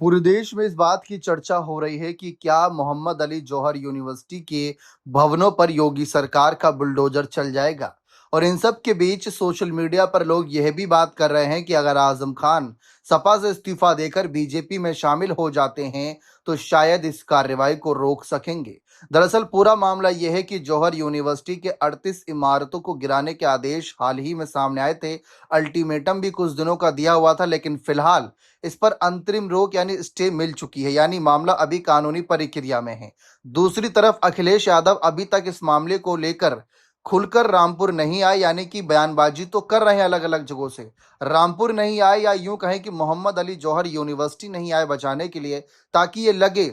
पूरे देश में इस बात की चर्चा हो रही है कि क्या मोहम्मद अली जौहर यूनिवर्सिटी के भवनों पर योगी सरकार का बुलडोजर चल जाएगा। और इन सब के बीच सोशल मीडिया पर लोग यह भी बात कर रहे हैं कि अगर आजम खान सपा से इस्तीफा देकर बीजेपी में शामिल हो जाते हैं तो शायद इस कार्रवाई को रोक सकेंगे। दरअसल पूरा मामला यह है कि जौहर यूनिवर्सिटी के 38 इमारतों को गिराने के आदेश हाल ही में सामने आए थे। अल्टीमेटम भी कुछ दिनों का दिया हुआ था, लेकिन फिलहाल इस पर अंतरिम रोक यानी स्टे मिल चुकी है, यानी मामला अभी कानूनी प्रक्रिया में है। दूसरी तरफ अखिलेश यादव अभी तक इस मामले को लेकर खुलकर रामपुर नहीं आए, यानी कि बयानबाजी तो कर रहे हैं अलग अलग जगहों से। रामपुर नहीं आए या यूं कहें कि मोहम्मद अली जौहर यूनिवर्सिटी नहीं आए बचाने के लिए, ताकि ये लगे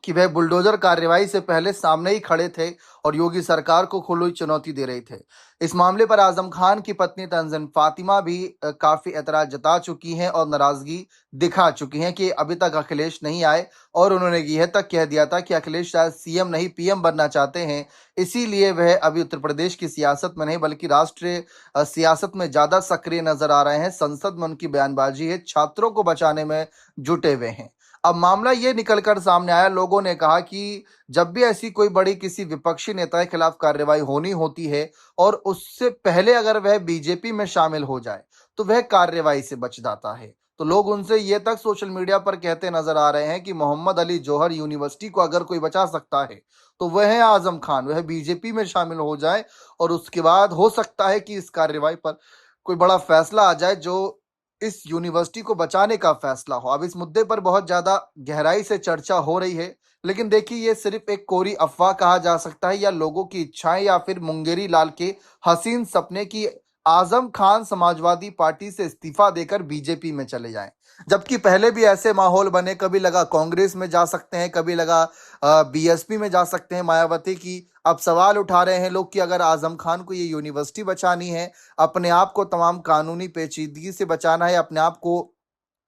कि वह बुलडोजर कार्रवाई से पहले सामने ही खड़े थे और योगी सरकार को खुली चुनौती दे रहे थे। इस मामले पर आजम खान की पत्नी तंजीन फातिमा भी काफी एतराज जता चुकी हैं और नाराजगी दिखा चुकी हैं कि अभी तक अखिलेश नहीं आए। और उन्होंने यह तक कह दिया था कि अखिलेश शायद सीएम नहीं पीएम बनना चाहते हैं, इसीलिए वह अभी उत्तर प्रदेश की सियासत में नहीं बल्कि राष्ट्रीय सियासत में ज्यादा सक्रिय नजर आ रहे हैं। संसद में उनकी बयानबाजी है, छात्रों को बचाने में जुटे हुए हैं। अब मामला ये निकलकर सामने आया, लोगों ने कहा कि जब भी ऐसी कोई बड़ी किसी विपक्षी नेता के खिलाफ कार्रवाई होनी होती है और उससे पहले अगर वह बीजेपी में शामिल हो जाए तो वह कार्रवाई से बच जाता है। तो लोग उनसे ये तक सोशल मीडिया पर कहते नजर आ रहे हैं कि मोहम्मद अली जौहर यूनिवर्सिटी को अगर कोई बचा सकता है तो वह है आजम खान। वह बीजेपी में शामिल हो जाए और उसके बाद हो सकता है कि इस कार्रवाई पर कोई बड़ा फैसला आ जाए जो इस यूनिवर्सिटी को बचाने का फैसला हो। अब इस मुद्दे पर बहुत ज्यादा गहराई से चर्चा हो रही है, लेकिन देखिए ये सिर्फ एक कोरी अफवाह कहा जा सकता है या लोगों की इच्छाएं या फिर मुंगेरी लाल के हसीन सपने की आजम खान समाजवादी पार्टी से इस्तीफा देकर बीजेपी में चले जाएं। जबकि पहले भी ऐसे माहौल बने, कभी लगा कांग्रेस में जा सकते हैं, कभी लगा बीएसपी में जा सकते हैं मायावती की। अब सवाल उठा रहे हैं लोग कि अगर आजम खान को ये यूनिवर्सिटी बचानी है, अपने आप को तमाम कानूनी पेचीदगी से बचाना है, अपने आप को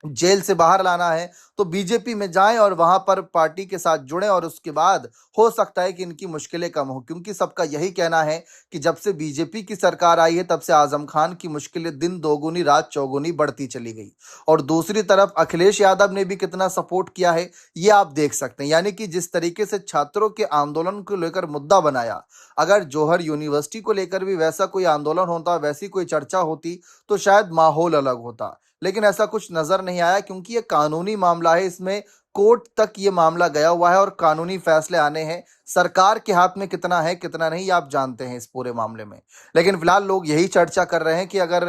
जेल से बाहर लाना है, तो बीजेपी में जाएं और वहां पर पार्टी के साथ जुड़ें और उसके बाद हो सकता है कि इनकी मुश्किलें कम हो। क्योंकि सबका यही कहना है कि जब से बीजेपी की सरकार आई है तब से आजम खान की मुश्किलें दिन दोगुनी रात चौगुनी बढ़ती चली गई। और दूसरी तरफ अखिलेश यादव ने भी कितना सपोर्ट किया है ये आप देख सकते हैं, यानी कि जिस तरीके से छात्रों के आंदोलन को लेकर मुद्दा बनाया, अगर जौहर यूनिवर्सिटी को लेकर भी वैसा कोई आंदोलन होता, वैसी कोई चर्चा होती तो शायद माहौल अलग होता। लेकिन ऐसा कुछ नजर नहीं आया क्योंकि ये कानूनी मामला है, इसमें कोर्ट तक ये मामला गया हुआ है और कानूनी फैसले आने हैं। सरकार के हाथ में कितना है कितना नहीं आप जानते हैं इस पूरे मामले में। लेकिन फिलहाल लोग यही चर्चा कर रहे हैं कि अगर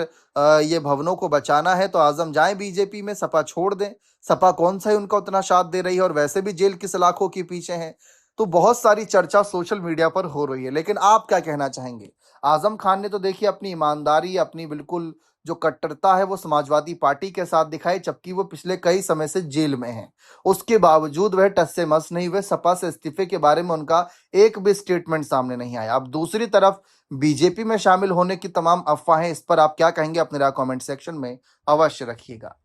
ये भवनों को बचाना है तो आजम जाएं बीजेपी में, सपा छोड़ दें। सपा कौन सा ही उनका उतना साथ दे रही है और वैसे भी जेल की सलाखों के पीछे हैं। तो बहुत सारी चर्चा सोशल मीडिया पर हो रही है, लेकिन आप क्या कहना चाहेंगे? आजम खान ने तो देखिए अपनी ईमानदारी, अपनी बिल्कुल जो कट्टरता है वो समाजवादी पार्टी के साथ दिखाई, जबकि वो पिछले कई समय से जेल में हैं। उसके बावजूद वह टस से मस नहीं हुए। सपा से इस्तीफे के बारे में उनका एक भी स्टेटमेंट सामने नहीं आया। अब दूसरी तरफ बीजेपी में शामिल होने की तमाम अफवाहें, इस पर आप क्या कहेंगे? अपने राय कमेंट सेक्शन में अवश्य रखिएगा।